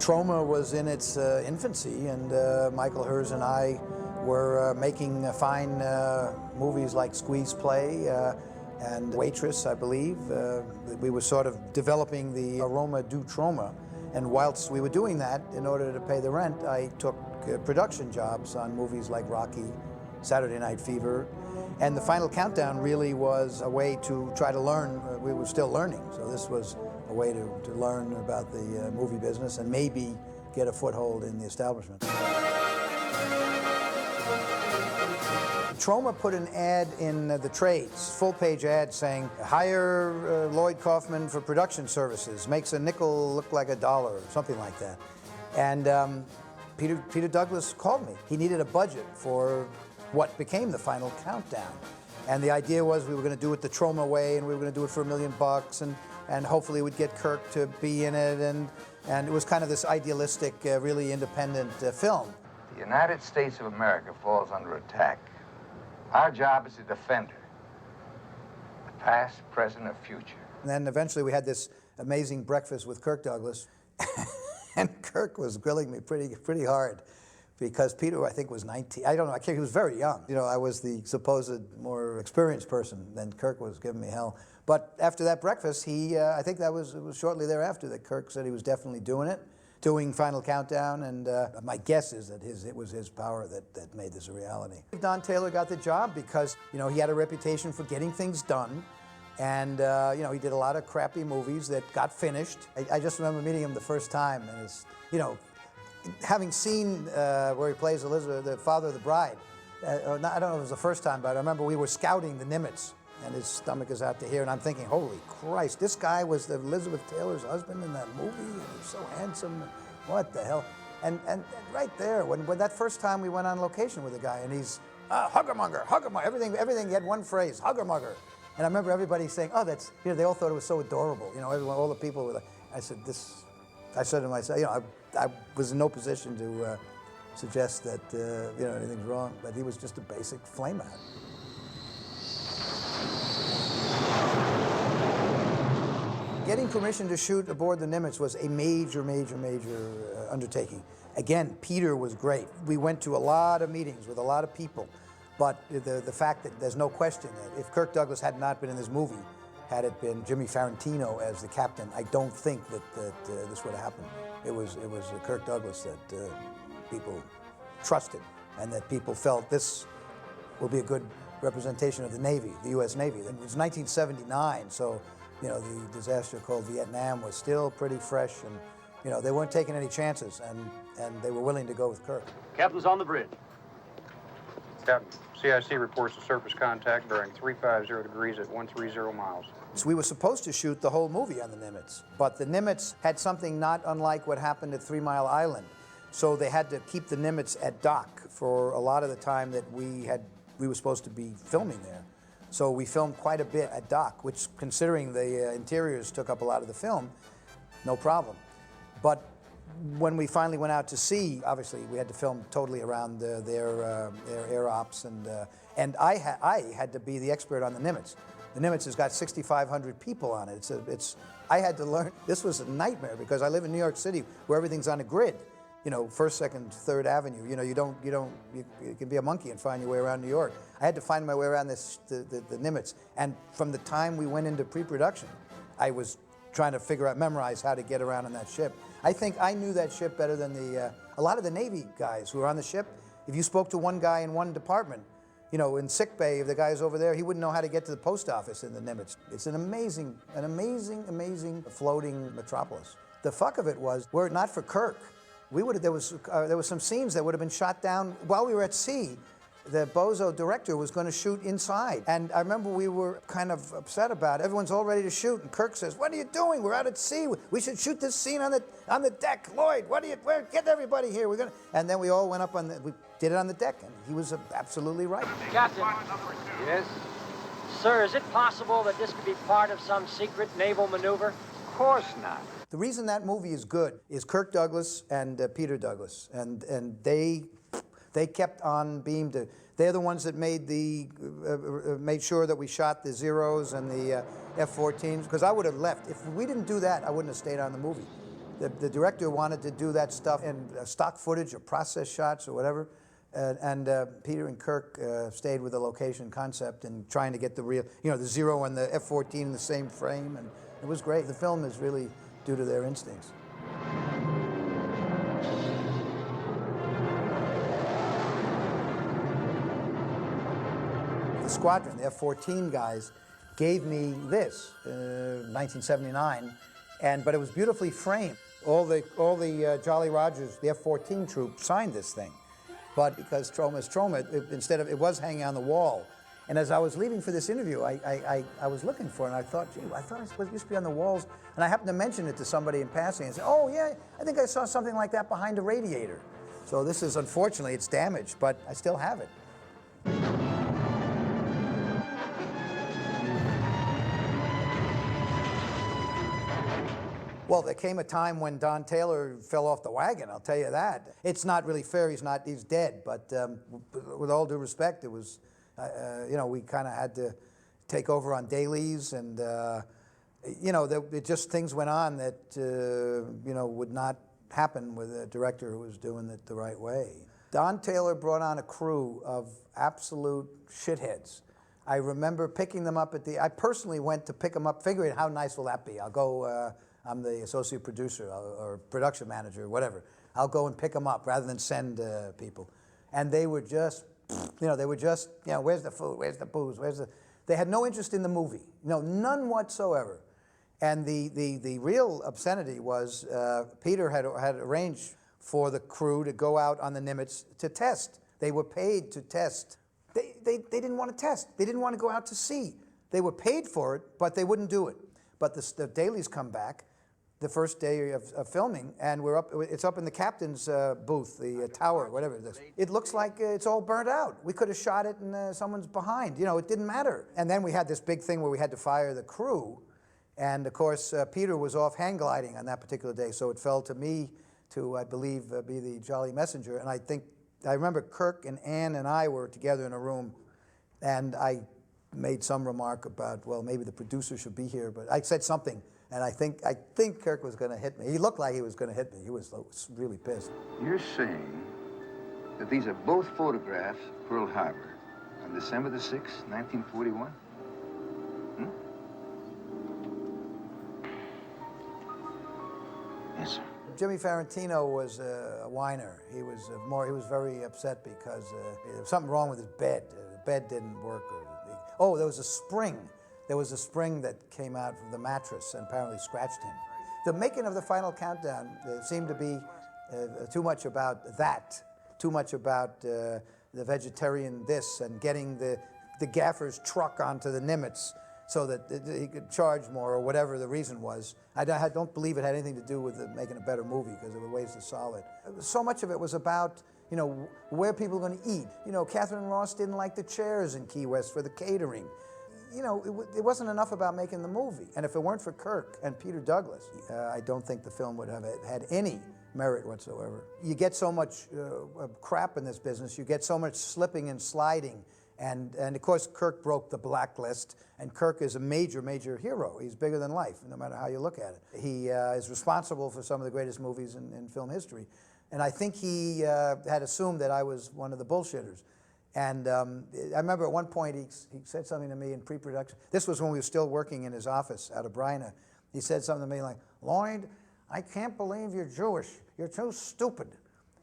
Troma was in its infancy, and Michael Hers and I were making fine movies like Squeeze Play and Waitress, I believe. We were sort of developing the aroma du Troma, and whilst we were doing that, in order to pay the rent, I took production jobs on movies like Rocky, Saturday Night Fever, and the Final Countdown really was a way to try to learn. We were still learning, so this was a way to learn about the movie business and maybe get a foothold in the establishment. Troma put an ad in the trades, full-page ad saying, hire Lloyd Kaufman for production services, makes a nickel look like $1, or something like that. And Peter Douglas called me. He needed a budget for what became the Final Countdown. And the idea was we were going to do it the Troma way, and we were going to do it for $1 million, and hopefully we'd get Kirk to be in it, and it was kind of this idealistic, really independent film. The United States of America falls under attack. Our job is to defend her, the past, present, or future. And then eventually we had this amazing breakfast with Kirk Douglas, and Kirk was grilling me pretty hard, because Peter, I think, was 19. I don't know, he was very young. You know, I was the supposed more experienced person, and Kirk was giving me hell. But after that breakfast, I think it was shortly thereafter that Kirk said he was definitely doing Final Countdown, and my guess is that it was his power that made this a reality. Don Taylor got the job because, you know, he had a reputation for getting things done, and, you know, he did a lot of crappy movies that got finished. I just remember meeting him the first time, and it's, you know, having seen where he plays Elizabeth, the father of the bride, I don't know if it was the first time, but I remember we were scouting the Nimitz, and his stomach is out to here, and I'm thinking, holy Christ, this guy was Elizabeth Taylor's husband in that movie, and he was so handsome, what the hell? And right there, when that first time we went on location with the guy, and he's, hugger-mugger, everything, he had one phrase, hugger-mugger. And I remember everybody saying, oh, that's, you know, they all thought it was so adorable, you know, all the people were like, I said to myself, you know, I was in no position to suggest that, you know, anything's wrong, but he was just a basic flame-out. Getting permission to shoot aboard the Nimitz was a major undertaking. Again, Peter was great. We went to a lot of meetings with a lot of people, but the fact that there's no question that if Kirk Douglas had not been in this movie, had it been Jimmy Farentino as the captain, I don't think that this would have happened. It was Kirk Douglas that people trusted, and that people felt this will be a good representation of the Navy, the U.S. Navy. It was 1979, so, you know, the disaster called Vietnam was still pretty fresh, and, you know, they weren't taking any chances, and they were willing to go with Kirk. Captain's on the bridge. Captain, CIC reports a surface contact bearing 350 degrees at 130 miles. So we were supposed to shoot the whole movie on the Nimitz, but the Nimitz had something not unlike what happened at 3 Mile Island. So they had to keep the Nimitz at dock for a lot of the time that we were supposed to be filming there. So we filmed quite a bit at dock, which, considering the interiors took up a lot of the film, no problem. But when we finally went out to sea, obviously we had to film totally around their air ops, and I had to be the expert on the Nimitz. The Nimitz has got 6,500 people on it. I had to learn. This was a nightmare because I live in New York City, where everything's on a grid. You know, 1st, 2nd, 3rd Avenue. You know, you can be a monkey and find your way around New York. I had to find my way around the Nimitz. And from the time we went into pre-production, I was trying to memorize how to get around on that ship. I think I knew that ship better than a lot of the Navy guys who were on the ship. If you spoke to one guy in one department, you know, in sick bay, if the guy's over there, he wouldn't know how to get to the post office in the Nimitz. It's an amazing floating metropolis. The fuck of it was, were it not for Kirk, there was some scenes that would have been shot down while we were at sea. The Bozo director was going to shoot inside, and I remember we were kind of upset about it. Everyone's all ready to shoot, and Kirk says, "What are you doing? We're out at sea. We should shoot this scene on the deck. Lloyd, get everybody here. We're gonna." And then we all went up we did it on the deck, and he was absolutely right. Captain. Yes? Sir, is it possible that this could be part of some secret naval maneuver? Of course not. The reason that movie is good is Kirk Douglas and Peter Douglas, and they kept on beam to. They're the ones that made sure that we shot the Zeros and the F-14s, because I would have left. If we didn't do that, I wouldn't have stayed on the movie. The director wanted to do that stuff in stock footage or process shots or whatever. And Peter and Kirk stayed with the location concept and trying to get the real, the Zero and the F-14 in the same frame. And it was great. The film is really due to their instincts. The squadron, the F-14 guys, gave me this, 1979, but it was beautifully framed. All the Jolly Rogers, the F-14 troop, signed this thing. But because Troma is Troma, it was hanging on the wall. And as I was leaving for this interview, I was looking for it, and I thought, gee, I thought it used to be on the walls. And I happened to mention it to somebody in passing and said, oh, yeah, I think I saw something like that behind a radiator. So this is, unfortunately, it's damaged, but I still have it. Well, there came a time when Don Taylor fell off the wagon, I'll tell you that. It's not really fair, he's dead, but with all due respect, it was, we kind of had to take over on dailies, and, just things went on that, would not happen with a director who was doing it the right way. Don Taylor brought on a crew of absolute shitheads. I remember picking them up I personally went to pick them up, figuring how nice will that be? I'll go, I'm the associate producer or production manager or whatever. I'll go and pick them up rather than send people. And they were just, where's the food, where's the booze, They had no interest in the movie, none whatsoever. And the real obscenity was Peter had arranged for the crew to go out on the Nimitz to test. They were paid to test. They didn't want to test. They didn't want to go out to sea. They were paid for it, but they wouldn't do it. But the dailies come back the first day of filming, and it's up in the captain's booth, the tower, whatever it is. It looks like it's all burnt out. We could have shot it and someone's behind. It didn't matter. And then we had this big thing where we had to fire the crew. And of course, Peter was off hang gliding on that particular day, so it fell to me to, I believe, be the jolly messenger. And I remember Kirk and Ann and I were together in a room, and I made some remark about, well, maybe the producer should be here, but I said something, and I think Kirk was going to hit me. He looked like he was going to hit me. He was really pissed. You're saying that these are both photographs of Pearl Harbor on December the 6th, 1941? Hmm? Yes, sir. Jimmy Farentino was a whiner. He was very upset because there was something wrong with his bed. The bed didn't work. There was a spring. There was a spring that came out from the mattress and apparently scratched him. The making of the Final Countdown seemed to be too much about that, too much about the vegetarian this and getting the gaffer's truck onto the Nimitz so that he could charge more or whatever the reason was. I don't believe it had anything to do with making a better movie because it was wasted solid. So much of it was about where people were going to eat. Katharine Ross didn't like the chairs in Key West for the catering. It wasn't enough about making the movie. And if it weren't for Kirk and Peter Douglas, I don't think the film would have had any merit whatsoever. You get so much crap in this business. You get so much slipping and sliding. And of course, Kirk broke the blacklist, and Kirk is a major, major hero. He's bigger than life, no matter how you look at it. He is responsible for some of the greatest movies in film history. And I think he had assumed that I was one of the bullshitters. And I remember at one point he said something to me in pre-production. This was when we were still working in his office out of Bryna. He said something to me like, "Lloyd, I can't believe you're Jewish. You're too stupid."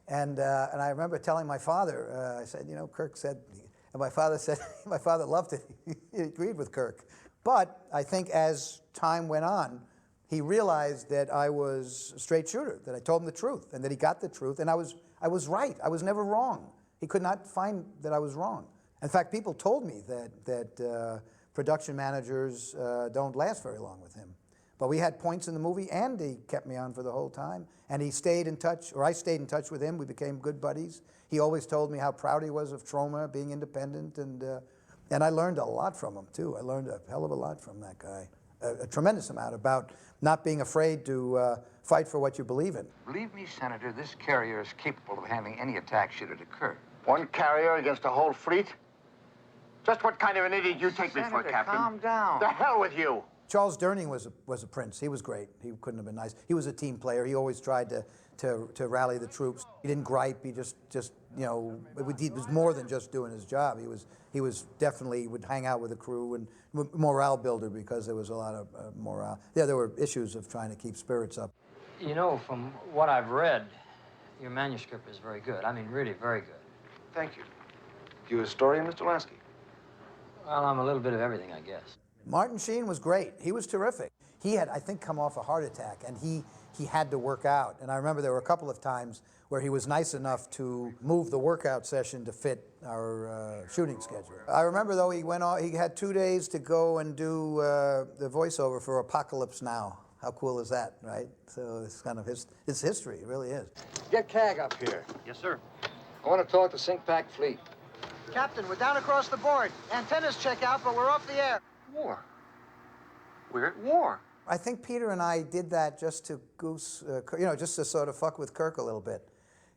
And I remember telling my father, I said, Kirk said, and my father said, my father loved it. He agreed with Kirk. But I think as time went on, he realized that I was a straight shooter, that I told him the truth, and that he got the truth, and I was right. I was never wrong. He could not find that I was wrong. In fact, people told me that production managers don't last very long with him. But we had points in the movie, and he kept me on for the whole time. And he stayed in touch, or I stayed in touch with him. We became good buddies. He always told me how proud he was of Troma, being independent, and I learned a lot from him, too. I learned a hell of a lot from that guy. A tremendous amount about not being afraid to fight for what you believe in. Believe me, Senator, this carrier is capable of handling any attack should it occur. One carrier against a whole fleet? Just what kind of an idiot you take me for, Senator, Captain? calm down. The hell with you! Charles Durning was a prince. He was great. He couldn't have been nice. He was a team player. He always tried to rally the troops. He didn't gripe. He just you know, he was more than just doing his job. He was definitely would hang out with the crew and morale builder, because there was a lot of morale. Yeah, there were issues of trying to keep spirits up. You know, from what I've read, your manuscript is very good. I mean, really very good. Thank you. You a historian, Mr. Lansky? Well, I'm a little bit of everything, I guess. Martin Sheen was great. He was terrific. He had, I think, come off a heart attack, and he had to work out. And I remember there were a couple of times where he was nice enough to move the workout session to fit our shooting schedule. I remember, though, he had 2 days to go and do the voiceover for Apocalypse Now. How cool is that, right? So it's kind of it's history, it really is. Get CAG up here. Yes, sir. I want to talk to Sink-Pack Fleet. Captain, we're down across the board. Antennas check out, but we're off the air. War. We're at war. I think Peter and I did that just to just to sort of fuck with Kirk a little bit.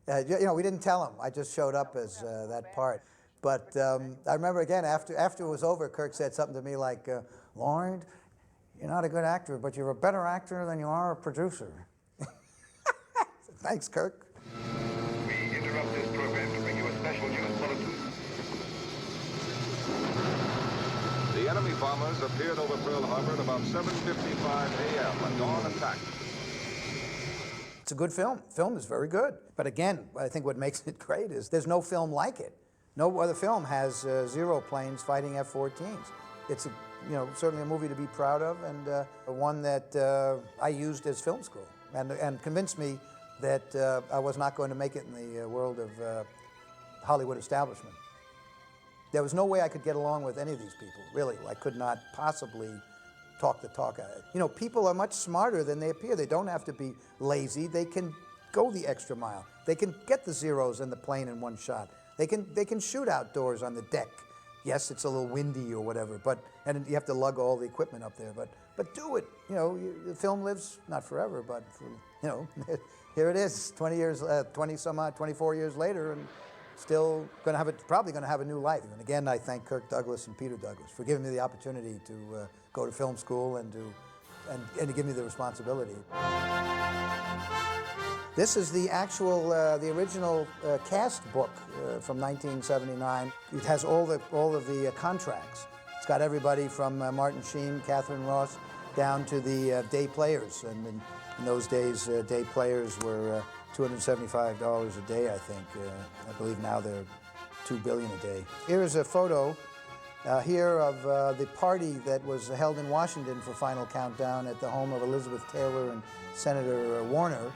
You know, we didn't tell him. I just showed up as that part. But I remember, again, after it was over, Kirk said something to me like, Lloyd, you're not a good actor, but you're a better actor than you are a producer. Thanks, Kirk. We interrupt this program to bring you a special news bulletin. The enemy bombers appeared over Pearl Harbor at about 7:55 a.m. A dawn attack. It's a good film. Film is very good. But again, I think what makes it great is there's no film like it. No other film has zero planes fighting F-14s. It's certainly a movie to be proud of, and one that I used as film school, and convinced me that I was not going to make it in the world of Hollywood establishment. There was no way I could get along with any of these people, really. I could not possibly talk the talk. You know, people are much smarter than they appear. They don't have to be lazy. They can go the extra mile. They can get the zeros in the plane in one shot. They can shoot outdoors on the deck. Yes, it's a little windy or whatever, and you have to lug all the equipment up there, but do it. You know, the film lives, not forever, but here it is, 24 years later, and still probably going to have a new life. And again, I thank Kirk Douglas and Peter Douglas for giving me the opportunity to go to film school and to give me the responsibility. This is the actual, the original cast book from 1979. It has all of the contracts. It's got everybody from Martin Sheen, Katharine Ross, down to the day players. And in those days, day players were $275 a day, I think. I believe now they're $2 billion a day. Here's a photo here of the party that was held in Washington for Final Countdown at the home of Elizabeth Taylor and Senator Warner.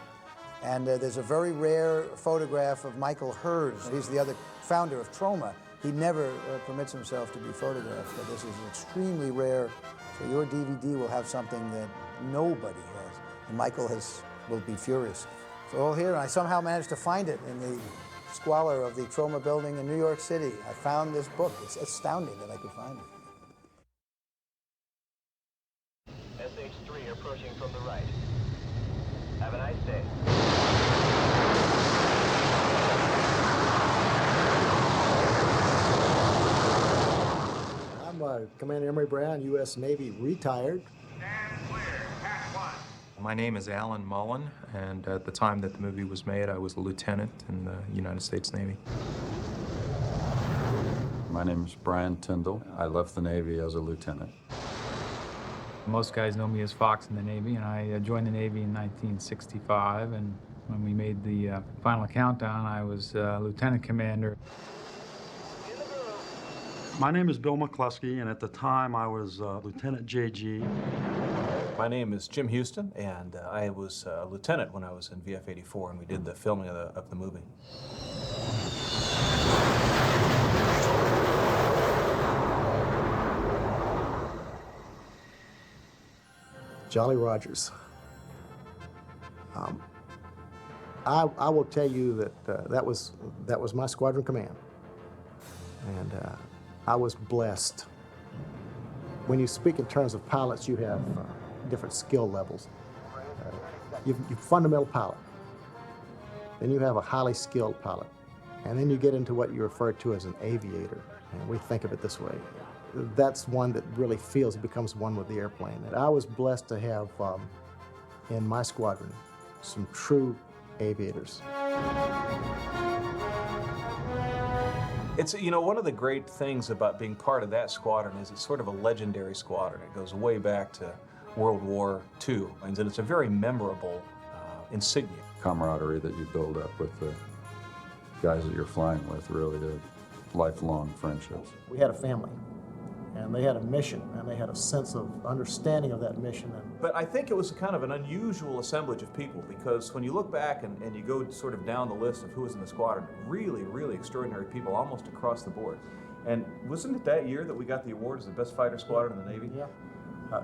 And there's a very rare photograph of Michael Hers. He's the other founder of Troma. He never permits himself to be photographed, but this is extremely rare. So your DVD will have something that nobody has. And Michael will be furious. It's all here, and I somehow managed to find it in the squalor of the Troma building in New York City. I found this book. It's astounding that I could find it. SH-3 approaching from the right. Have a nice day. I'm Commander Emory Brown, U.S. Navy, retired. Stand clear. Pass one. My name is Alan Malin, and at the time that the movie was made, I was a lieutenant in the United States Navy. My name is Brian Tyndall. I left the Navy as a lieutenant. Most guys know me as Fox in the Navy, and I joined the Navy in 1965, and when we made the Final Countdown, I was lieutenant commander. My name is Bill McCluskey, and at the time I was Lieutenant JG. My name is Jim Houston, and I was a lieutenant when I was in VF-84, and we did the filming of the movie. Jolly Rogers. I will tell you that that was my squadron command, and I was blessed. When you speak in terms of pilots, you have different skill levels. You're fundamental pilot, then you have a highly skilled pilot, and then you get into what you refer to as an aviator, and we think of it this way. that's one that really feels he becomes one with the airplane. And I was blessed to have in my squadron some true aviators. It's, you know, one of the great things about being part of that squadron is it's sort of a legendary squadron. It goes way back to World War II, and it's a very memorable insignia. Camaraderie that you build up with the guys that you're flying with, really lifelong friendships. We had a family, and they had a mission, and they had a sense of understanding of that mission. But I think it was kind of an unusual assemblage of people, because when you look back and you go sort of down the list of who was in the squadron, really, really extraordinary people almost across the board. And wasn't it that year that we got the award as the best fighter squadron in the Navy? Yeah.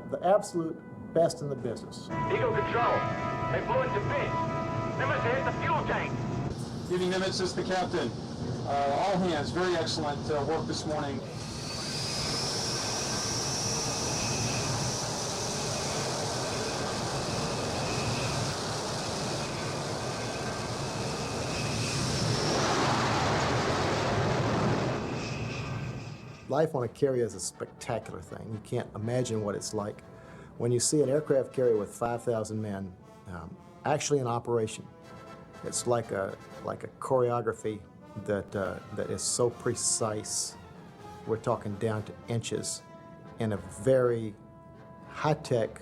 The absolute best in the business. Eagle Control, they blew into bid. Nimitz hit the fuel tank. Giving Nimitz as the captain. All hands, very excellent work this morning. Life on a carrier is a spectacular thing. You can't imagine what it's like when you see an aircraft carrier with 5,000 men actually in operation. It's like a choreography that is so precise. We're talking down to inches in a very high-tech,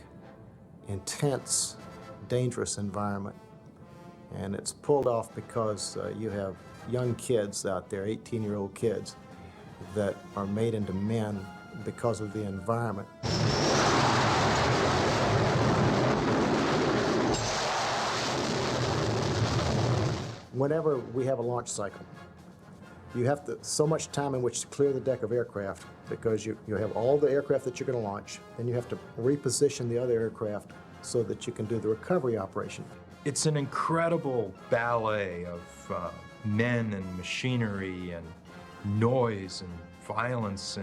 intense, dangerous environment. And it's pulled off because you have young kids out there, 18-year-old kids, that are made into men because of the environment. Whenever we have a launch cycle, you have so much time in which to clear the deck of aircraft, because you have all the aircraft that you're going to launch, then you have to reposition the other aircraft so that you can do the recovery operation. It's an incredible ballet of men and machinery and noise and violence.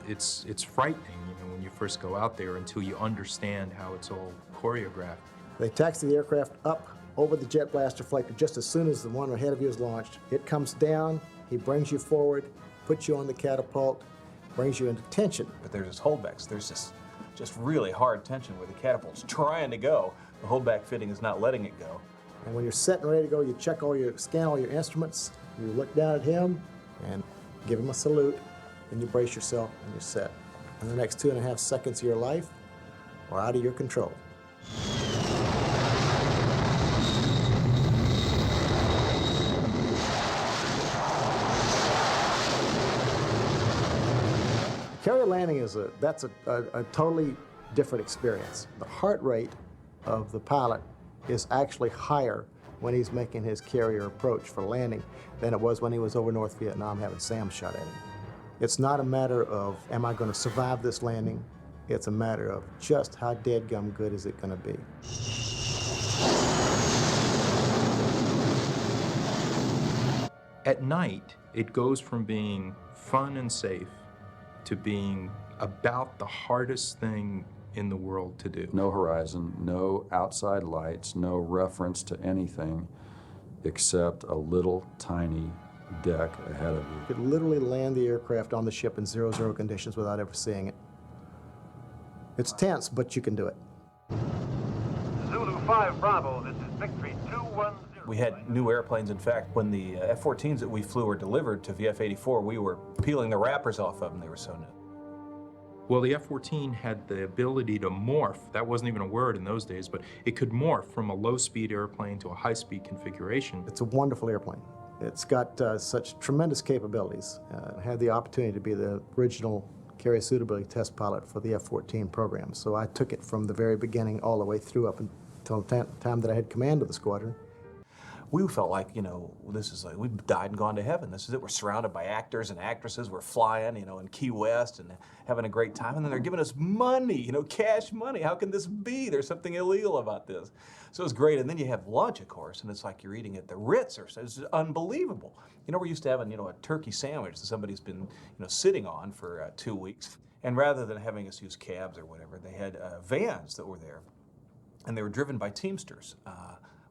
It's frightening, you know, when you first go out there until you understand how it's all choreographed. They taxi the aircraft up over the jet blaster deflector just as soon as the one ahead of you is launched. It comes down, he brings you forward, puts you on the catapult, brings you into tension. But there's this holdbacks. There's this just really hard tension where the catapult's trying to go. The holdback fitting is not letting it go. And when you're set and ready to go, you scan all your instruments, you look down at him and give him a salute, and you brace yourself and you're set. And the next 2.5 seconds of your life are out of your control. Carrier landing that's a totally different experience. The heart rate of the pilot is actually higher when he's making his carrier approach for landing than it was when he was over North Vietnam having SAM shot at him. It's not a matter of, am I going to survive this landing? It's a matter of just how deadgum good is it going to be. At night, it goes from being fun and safe to being about the hardest thing in the world to do. No horizon, no outside lights, no reference to anything except a little tiny deck ahead of you. You could literally land the aircraft on the ship in 0-0 conditions without ever seeing it. It's tense, but you can do it. Zulu 5 Bravo, this is Victory 210. We had new airplanes. In fact, when the F-14s that we flew were delivered to VF-84, we were peeling the wrappers off of them. They were so new. Well, the F-14 had the ability to morph. That wasn't even a word in those days, but it could morph from a low-speed airplane to a high-speed configuration. It's a wonderful airplane. It's got such tremendous capabilities. I had the opportunity to be the original carrier suitability test pilot for the F-14 program, so I took it from the very beginning all the way through up until the time that I had command of the squadron. We felt like, you know, this is like, we've died and gone to heaven. This is it. We're surrounded by actors and actresses. We're flying, you know, in Key West and having a great time. And then they're giving us money, you know, cash money. How can this be? There's something illegal about this. So it was great. And then you have lunch, of course, and it's like you're eating at the Ritz or so. It's unbelievable. You know, we're used to having, you know, a turkey sandwich that somebody's been, you know, sitting on for 2 weeks. And rather than having us use cabs or whatever, they had vans that were there. And they were driven by Teamsters.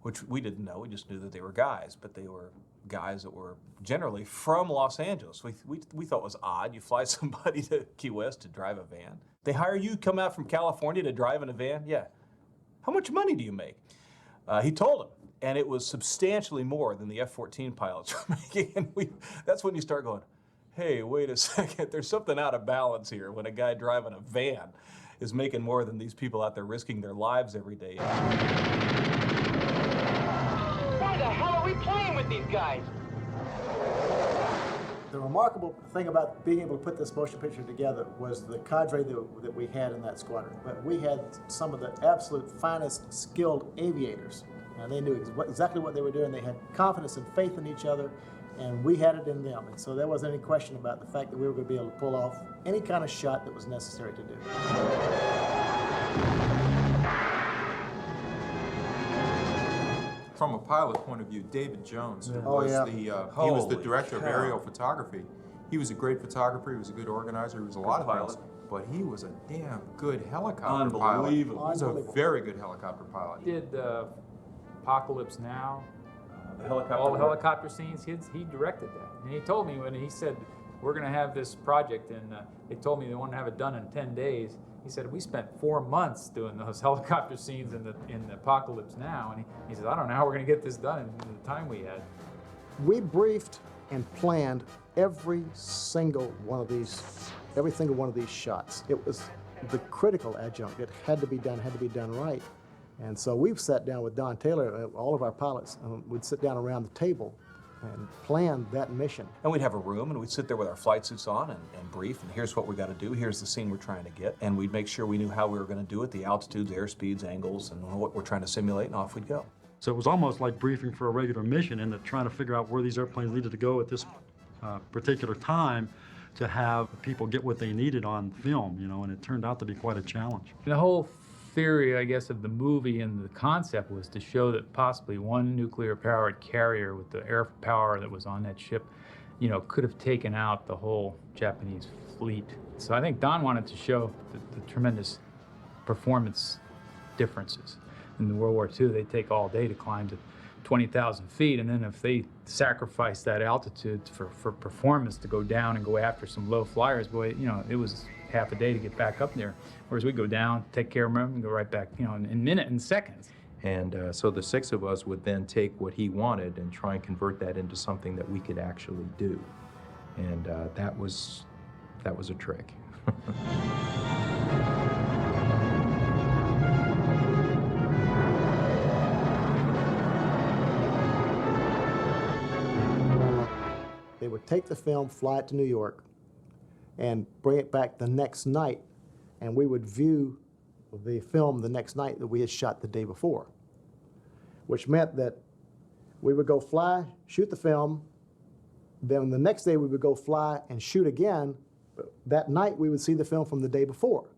which we didn't know. We just knew that they were guys, but they were guys that were generally from Los Angeles. We thought it was odd. You fly somebody to Key West to drive a van. They hire you to come out from California to drive in a van? Yeah. How much money do you make? He told him, and it was substantially more than the F-14 pilots were making. And that's when you start going, hey, wait a second, there's something out of balance here when a guy driving a van is making more than these people out there risking their lives every day. Why the hell are we playing with these guys? The remarkable thing about being able to put this motion picture together was the cadre that we had in that squadron. But we had some of the absolute finest skilled aviators, and they knew exactly what they were doing. They had confidence and faith in each other, and we had it in them. And so there wasn't any question about the fact that we were going to be able to pull off any kind of shot that was necessary to do. From a pilot point of view, David Jones, who He was the director of aerial photography. He was a great photographer, he was a good organizer, he was a lot of things, but he was a damn good helicopter pilot. He was a very good helicopter pilot. He did Apocalypse Now, The all the helicopter scenes, he directed that. And he told me when he said, we're going to have this project, and they told me they want to have it done in 10 days. He said, we spent 4 months doing those helicopter scenes in the Apocalypse Now. And he said, I don't know how we're going to get this done in the time we had. We briefed and planned every single one of these shots. It was the critical adjunct. It had to be done right. And so we've sat down with Don Taylor, all of our pilots, would sit down around the table and plan that mission. And we'd have a room, and we'd sit there with our flight suits on and brief, and here's what we got to do, here's the scene we're trying to get, and we'd make sure we knew how we were going to do it, the altitudes, airspeeds, angles, and what we're trying to simulate, and off we'd go. So it was almost like briefing for a regular mission, and trying to figure out where these airplanes needed to go at this particular time to have people get what they needed on film, you know, and it turned out to be quite a challenge. The whole theory, I guess, of the movie and the concept was to show that possibly one nuclear-powered carrier with the air power that was on that ship, you know, could have taken out the whole Japanese fleet. So I think Don wanted to show the tremendous performance differences. In World War II, they take all day to climb to 20,000 feet, and then if they sacrifice that altitude for performance to go down and go after some low flyers, boy, you know, it was half a day to get back up there. Whereas we go down, take care of them, and go right back, you know, in minutes and seconds. And so the 6 of us would then take what he wanted and try and convert that into something that we could actually do. And that was a trick. They would take the film, fly it to New York, and bring it back the next night, and we would view the film the next night that we had shot the day before, which meant that we would go fly, shoot the film, then the next day we would go fly and shoot again. But that night we would see the film from the day before.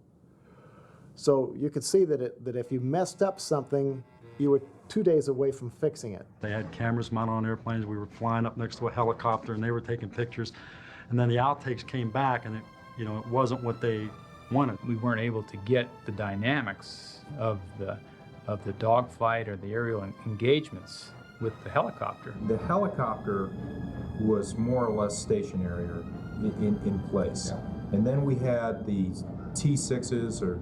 So you could see that if you messed up something, you were 2 days away from fixing it. They had cameras mounted on airplanes. We were flying up next to a helicopter, and they were taking pictures. And then the outtakes came back, and it wasn't what they wanted. We weren't able to get the dynamics of the dogfight or the aerial engagements with the helicopter. The helicopter was more or less stationary or in place. And then we had the T6s or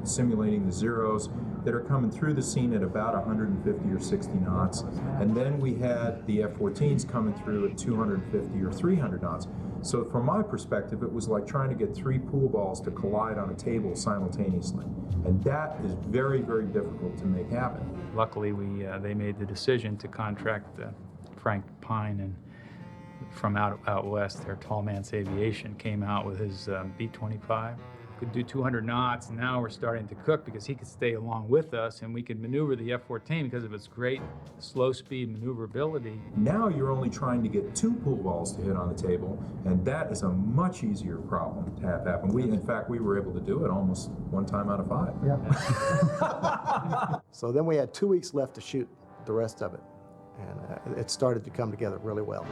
simulating the zeros that are coming through the scene at about 150 or 60 knots. And then we had the F-14s coming through at 250 or 300 knots. So from my perspective, it was like trying to get 3 pool balls to collide on a table simultaneously. And that is very, very difficult to make happen. Luckily, they made the decision to contract Frank Pine and from out west, their Tall Man's Aviation came out with his B-25. Could do 200 knots, and now we're starting to cook because he could stay along with us, and we could maneuver the F-14 because of its great slow-speed maneuverability. Now you're only trying to get 2 pool balls to hit on the table, and that is a much easier problem to have happen. In fact, we were able to do it almost 1 time out of 5. Yeah. So then we had 2 weeks left to shoot the rest of it, and it started to come together really well.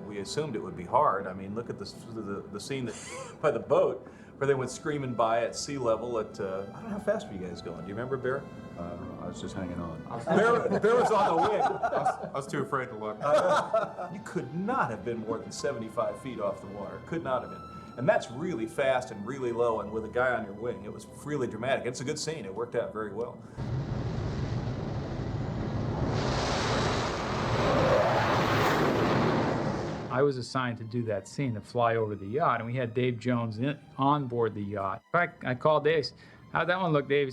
We assumed it would be hard. I mean, look at the scene by the boat. where they went screaming by at sea level at, I don't know how fast were you guys going? Do you remember, Bear? I was just hanging on. Bear was on the wing. I was too afraid to look. You could not have been more than 75 feet off the water. Could not have been. And that's really fast and really low, and with a guy on your wing. It was really dramatic. It's a good scene. It worked out very well. I was assigned to do that scene, to fly over the yacht, and we had Dave Jones on board the yacht. In fact, I called Dave. How'd that one look, Dave? He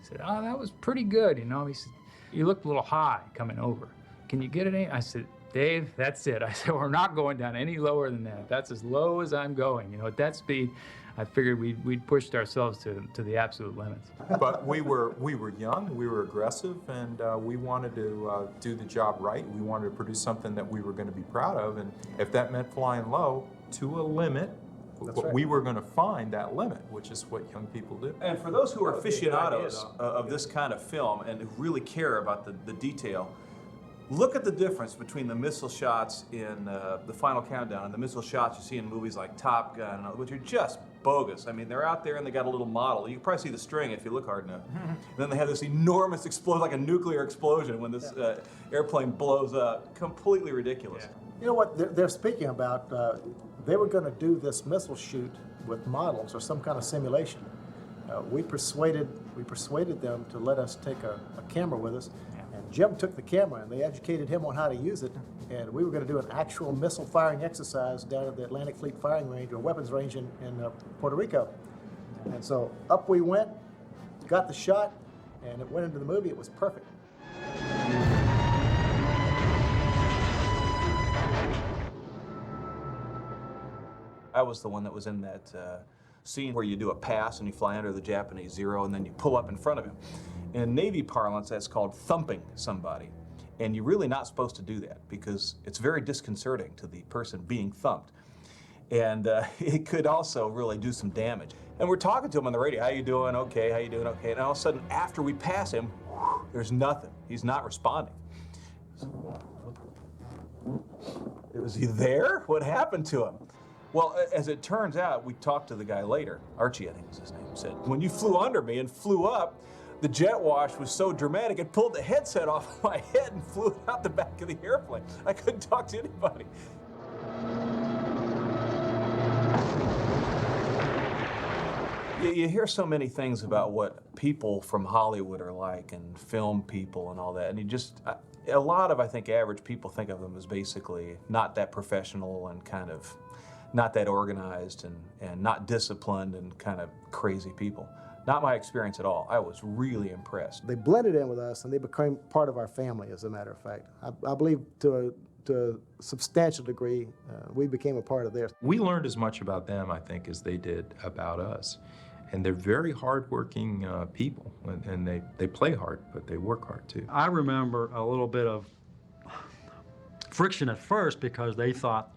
said, oh, that was pretty good, you know. He said, you looked a little high coming over. Can you get it? I said, Dave, that's it. I said, we're not going down any lower than that. That's as low as I'm going. You know, at that speed, I figured we'd pushed ourselves to the absolute limits. But we were young, we were aggressive, and we wanted to do the job right. We wanted to produce something that we were going to be proud of, and if that meant flying low to a limit, we were going to find that limit, which is what young people do. And for those who are aficionados of this kind of film and who really care about the detail, look at the difference between the missile shots in The Final Countdown and the missile shots you see in movies like Top Gun, which are just bogus. I mean, they're out there and they got a little model. You can probably see the string if you look hard enough. And then they have this enormous explosion, like a nuclear explosion when this airplane blows up. Completely ridiculous. You know what they're speaking about? They were going to do this missile shoot with models or some kind of simulation. We persuaded them to let us take a camera with us. And Jim took the camera and they educated him on how to use it. And we were going to do an actual missile firing exercise down at the Atlantic Fleet firing range or weapons range in Puerto Rico. And so up we went, got the shot, and it went into the movie. It was perfect. I was the one that was in that scene where you do a pass and you fly under the Japanese Zero and then you pull up in front of him. In Navy parlance, that's called thumping somebody. And you're really not supposed to do that because it's very disconcerting to the person being thumped. And it could also really do some damage. And we're talking to him on the radio, how you doing? Okay, how you doing? Okay. And all of a sudden, after we pass him, there's nothing. He's not responding. Was he there? What happened to him? Well, as it turns out, we talked to the guy later, Archie, I think was his name, said, when you flew under me and flew up, the jet wash was so dramatic, it pulled the headset off of my head and flew it out the back of the airplane. I couldn't talk to anybody. You hear so many things about what people from Hollywood are like and film people and all that, and you just, a lot of, I think, average people think of them as basically not that professional and kind of not that organized and not disciplined and kind of crazy people. Not my experience at all. I was really impressed. They blended in with us and they became part of our family, as a matter of fact. I believe to a substantial degree, we became a part of theirs. We learned as much about them, I think, as they did about us. And they're very hardworking people, and they play hard, but they work hard too. I remember a little bit of friction at first because they thought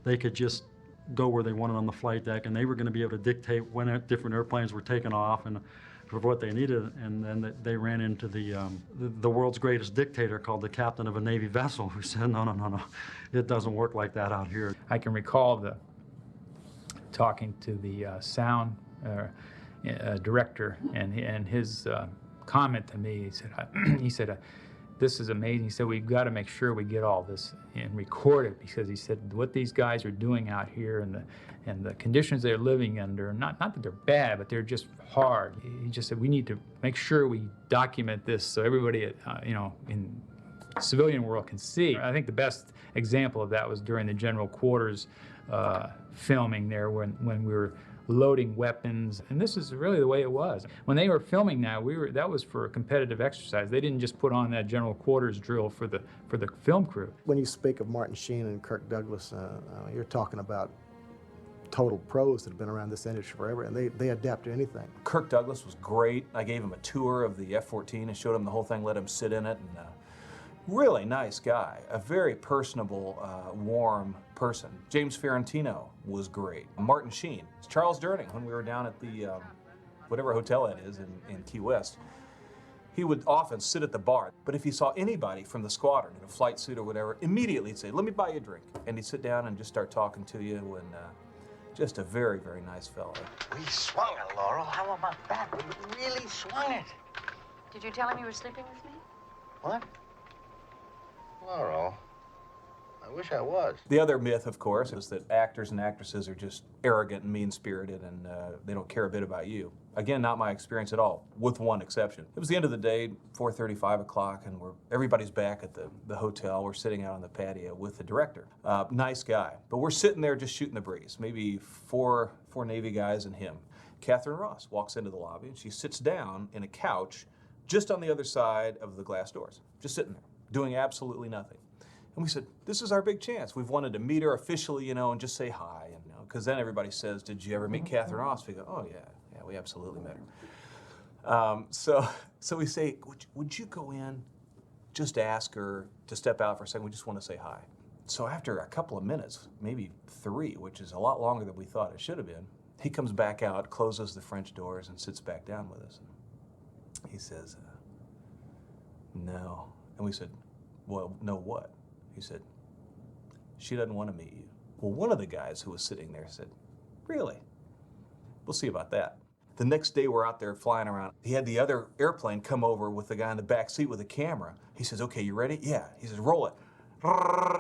they could just go where they wanted on the flight deck, and they were going to be able to dictate when different airplanes were taking off and for what they needed. And then they ran into the world's greatest dictator called the captain of a Navy vessel, who said, no, it doesn't work like that out here. I can recall talking to the sound director and his comment to me. He said, this is amazing. He said, we've got to make sure we get all this and record it, because he said what these guys are doing out here and the conditions they're living under, not that they're bad, but they're just hard. He just said we need to make sure we document this so everybody in the civilian world can see. I think the best example of that was during the General Quarters filming there when we were loading weapons, and this is really the way it was. When they were filming that was for a competitive exercise. They didn't just put on that General Quarters drill for the film crew. When you speak of Martin Sheen and Kirk Douglas, you're talking about total pros that have been around this industry forever, and they adapt to anything. Kirk Douglas was great. I gave him a tour of the F-14 and showed him the whole thing, let him sit in it, and really nice guy, a very personable, warm person. James Farentino was great. Martin Sheen, Charles Durning, when we were down at the whatever hotel that is in Key West, he would often sit at the bar, but if he saw anybody from the squadron in a flight suit or whatever, immediately he'd say, let me buy you a drink. And he'd sit down and just start talking to you, and Just a very, very nice fellow. We swung it, Laurel. How about that? We really swung it. Did you tell him you were sleeping with me? What? Laurel, I wish I was. The other myth, of course, is that actors and actresses are just arrogant and mean-spirited and they don't care a bit about you. Again, not my experience at all, with one exception. It was the end of the day, 4:30, 5 o'clock, and everybody's back at the hotel. We're sitting out on the patio with the director. Nice guy. But we're sitting there just shooting the breeze, maybe four Navy guys and him. Katharine Ross walks into the lobby, and she sits down in a couch just on the other side of the glass doors, just sitting there, doing absolutely nothing. And we said, this is our big chance. We've wanted to meet her officially, you know, and just say hi, and, you know, because then everybody says, did you ever meet Katharine Ross? We go, oh, yeah, we absolutely met her. So we say, would you go in, just ask her to step out for a second? We just want to say hi. So after a couple of minutes, maybe 3, which is a lot longer than we thought it should have been, he comes back out, closes the French doors, and sits back down with us. And he says, no. And we said, well, no what? He said, she doesn't want to meet you. Well, one of the guys who was sitting there said, really? We'll see about that. The next day we're out there flying around. He had the other airplane come over with the guy in the back seat with a camera. He says, okay, you ready? Yeah. He says, roll it.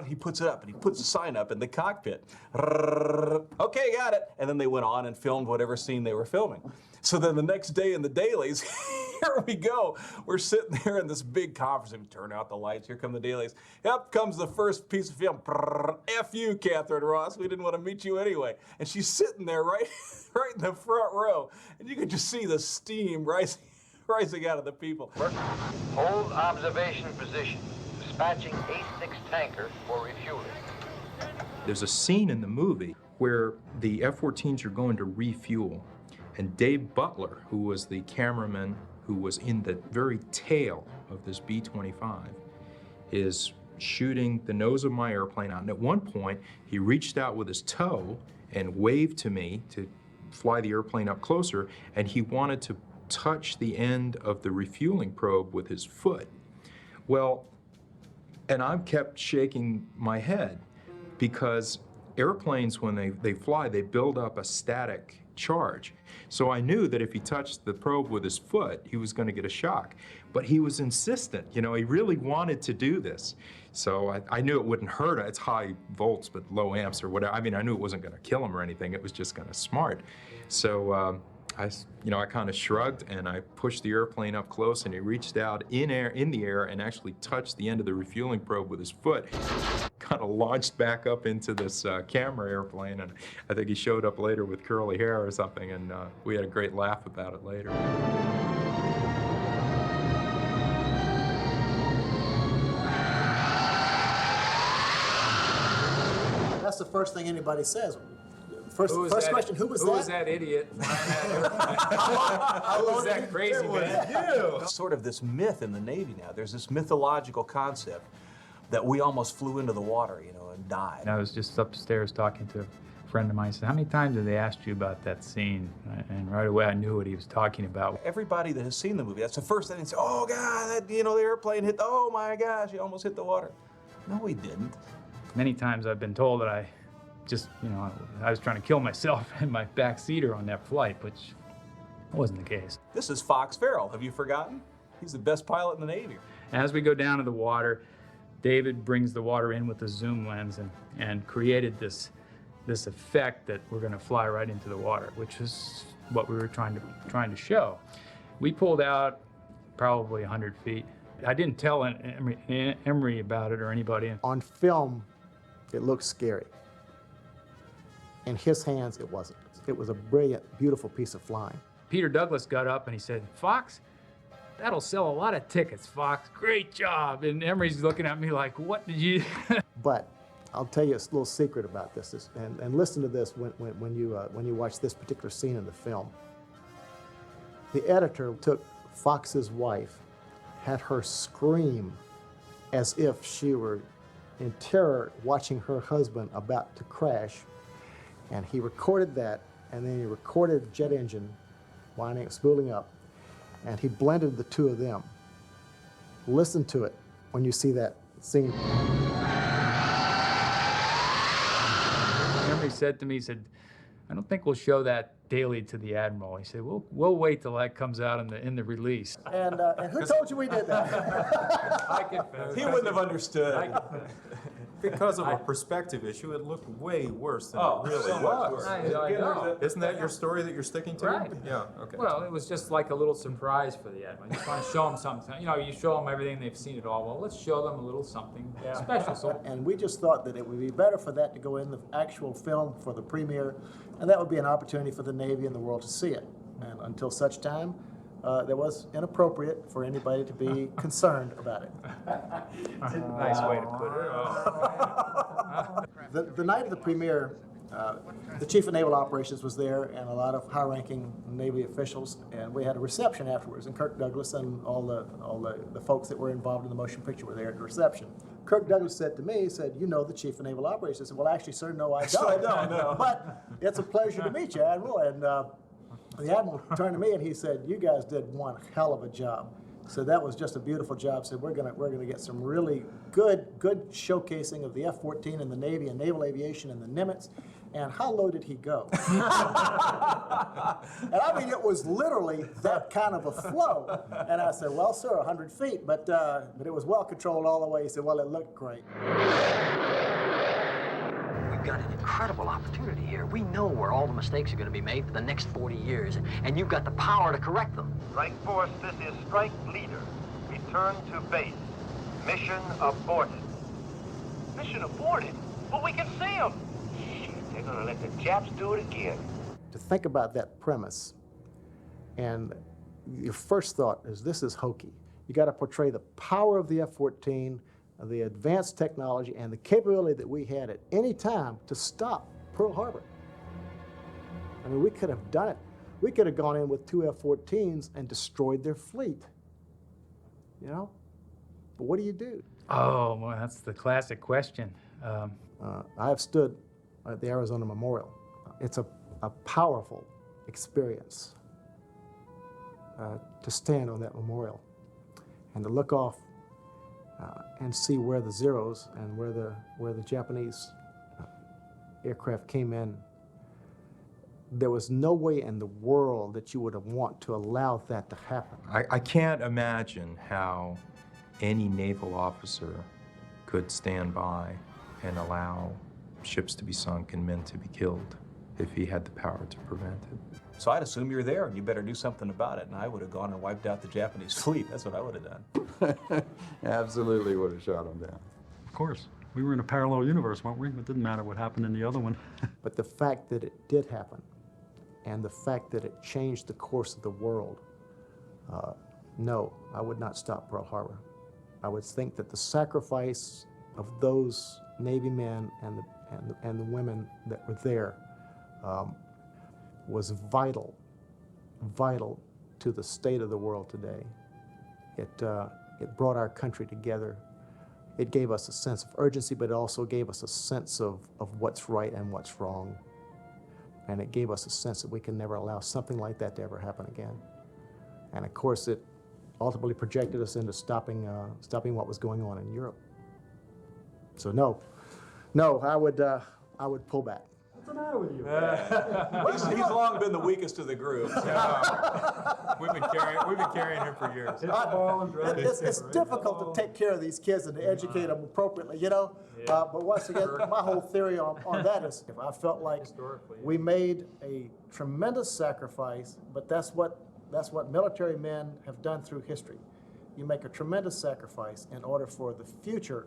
He puts it up and he puts the sign up in the cockpit. Okay, got it. And then they went on and filmed whatever scene they were filming. So then the next day in the dailies, here we go. We're sitting there in this big conference room. Turn out the lights. Here come the dailies. Up comes the first piece of film. F you, Katharine Ross. We didn't want to meet you anyway. And she's sitting there right in the front row. And you could just see the steam rising out of the people. Hold observation position. Dispatching A6 tanker for refueling. There's a scene in the movie where the F-14s are going to refuel, and Dave Butler, who was the cameraman who was in the very tail of this B-25, is shooting the nose of my airplane out. And at one point, he reached out with his toe and waved to me to fly the airplane up closer, and he wanted to touch the end of the refueling probe with his foot. Well, and I kept shaking my head because airplanes, when they fly, they build up a static charge. So I knew that if he touched the probe with his foot, he was going to get a shock. But he was insistent, you know, he really wanted to do this. So I knew it wouldn't hurt. It's high volts but low amps or whatever. I mean, I knew it wasn't going to kill him or anything. It was just kind of smart. So I kind of shrugged and I pushed the airplane up close, and he reached out in the air and actually touched the end of the refueling probe with his foot. Kind of launched back up into this camera airplane, and I think he showed up later with curly hair or something, and we had a great laugh about it later. That's the first thing anybody says. First question, who was that? Who was that idiot flying that airplane? Who was that crazy man? Sort of this myth in the Navy now. There's this mythological concept that we almost flew into the water, you know, and died. I was just upstairs talking to a friend of mine. He said, how many times have they asked you about that scene? And right away I knew what he was talking about. Everybody that has seen the movie, that's the first thing they say, oh God, the airplane hit, oh my gosh, he almost hit the water. No, he didn't. Many times I've been told that I was trying to kill myself in my back seater on that flight, which wasn't the case. This is Fox Farrell. Have you forgotten? He's the best pilot in the Navy. As we go down to the water, David brings the water in with the zoom lens and created this effect that we're going to fly right into the water, which is what we were trying to show. We pulled out probably 100 feet. I didn't tell Emery about it or anybody. On film, it looked scary. In his hands, it wasn't. It was a brilliant, beautiful piece of flying. Peter Douglas got up and he said, Fox, that'll sell a lot of tickets, Fox. Great job. And Emery's looking at me like, what did you... But I'll tell you a little secret about this, and listen to this when you watch this particular scene in the film. The editor took Fox's wife, had her scream as if she were in terror watching her husband about to crash. And he recorded that, and then he recorded the jet engine winding, spooling up, and he blended the two of them. Listen to it when you see that scene. Emery said to me, he said, I don't think we'll show that daily to the Admiral. He said, we'll wait till that comes out in the release. And who told you we did that? I confess. He wouldn't have understood. Because of a perspective issue, it looked way worse than it really so much was. worse. I know. Isn't that your story that you're sticking to? Right. Yeah, okay. Well, it was just like a little surprise for the Admiral. You just want to show them something. You know, you show them everything, they've seen it all. Well, let's show them a little something special. So, And we just thought that it would be better for that to go in the actual film for the premiere, and that would be an opportunity for the Navy and the world to see it. And until such time, that was inappropriate for anybody to be concerned about it. nice way to put it. The night of the premiere, the Chief of Naval Operations was there and a lot of high-ranking Navy officials, and we had a reception afterwards, and Kirk Douglas and all the folks that were involved in the motion picture were there at the reception. Kirk Douglas said to me, he said, "You know the Chief of Naval Operations." I said, "Well, actually, sir, no, I don't. I don't know. But it's a pleasure to meet you, Admiral." And the Admiral turned to me and he said, "You guys did one hell of a job." So that was just a beautiful job. So we're gonna get some really good showcasing of the F-14 and the Navy and naval aviation and the Nimitz. And how low did he go? And I mean, it was literally that kind of a flow. And I said, "Well, sir, 100 feet, but it was well controlled all the way." He said, "Well, it looked great." We've got an incredible opportunity here. We know where all the mistakes are going to be made for the next 40 years, and you've got the power to correct them. Strike Force, this is Strike Leader. Return to base. Mission aborted. Mission aborted? But we can see them. They're gonna let the Japs do it again. To think about that premise, and your first thought is, this is hokey. You got to portray the power of the F-14, the advanced technology, and the capability that we had at any time to stop Pearl Harbor. I mean, we could have done it. We could have gone in with 2 F-14s and destroyed their fleet, you know? But what do you do? Oh, well, that's the classic question. I have stood at the Arizona Memorial. It's a powerful experience to stand on that memorial and to look off and see where the Zeros and where the Japanese aircraft came in. There was no way in the world that you would have want to allow that to happen. I can't imagine how any naval officer could stand by and allow ships to be sunk and men to be killed if he had the power to prevent it. So I'd assume you're there and you better do something about it. And I would have gone and wiped out the Japanese fleet. That's what I would have done. Absolutely would have shot him down. Of course. We were in a parallel universe, weren't we? It didn't matter what happened in the other one. But the fact that it did happen, and the fact that it changed the course of the world, no, I would not stop Pearl Harbor. I would think that the sacrifice of those Navy men and the women that were there was vital to the state of the world today. It brought our country together. It gave us a sense of urgency, but it also gave us a sense of what's right and what's wrong. And it gave us a sense that we can never allow something like that to ever happen again. And of course, it ultimately projected us into stopping what was going on in Europe. So no, I would pull back. What's the matter with you? He's long been the weakest of the group. We've been carrying him for years. It's difficult to take care of these kids and to educate them appropriately, you know? But once again, my whole theory on that is, I felt like we made a tremendous sacrifice, but that's what military men have done through history. You make a tremendous sacrifice in order for the future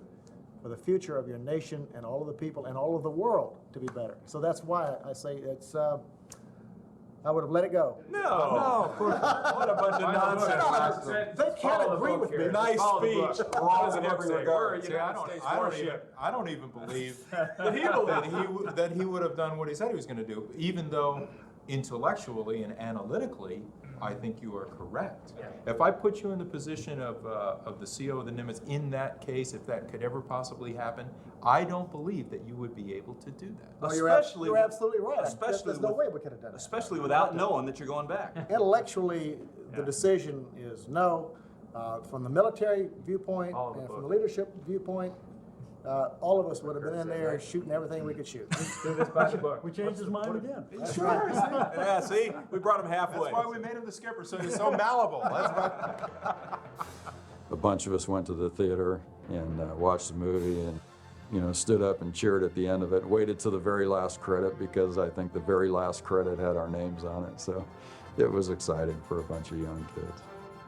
of your nation and all of the people and all of the world to be better. So that's why I say it's, I would have let it go. No, of course not. What a bunch of nonsense. They can't agree with me. Nice speech. Wrong in every regard. See, I don't even believe that he would have done what he said he was going to do, even though intellectually and analytically, I think you are correct. Yeah. If I put you in the position of the CO of the Nimitz in that case, if that could ever possibly happen, I don't believe that you would be able to do that. Oh, you're absolutely right. There's no way we could have done that. Especially without knowing that you're going back. Intellectually, the decision is no. From the military viewpoint and from the leadership viewpoint, all of us would have been in there shooting everything we could shoot. Do this by the book. We changed his mind again. Sure. Yeah, see? We brought him halfway. That's why we made him the skipper, so he's so malleable. That's right. A bunch of us went to the theater and watched the movie and, you know, stood up and cheered at the end of it, waited to the very last credit because I think the very last credit had our names on it. So it was exciting for a bunch of young kids.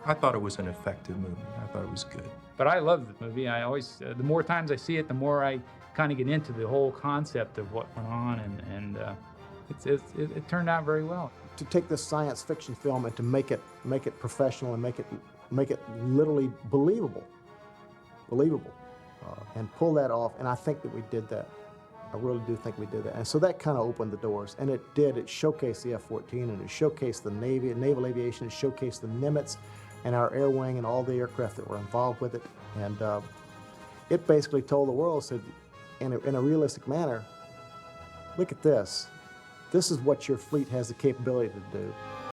I thought it was an effective movie. I thought it was good. But I love the movie. I always, the more times I see it, the more I kind of get into the whole concept of what went on, and it turned out very well. To take this science fiction film and to make it professional and make it literally believable, and pull that off. And I think that we did that. I really do think we did that. And so that kind of opened the doors, and it did. It showcased the F-14, and it showcased the Navy, naval aviation. It showcased the Nimitz and our air wing and all the aircraft that were involved with it. And it basically told the world, said, in a realistic manner, look at this. This is what your fleet has the capability to do.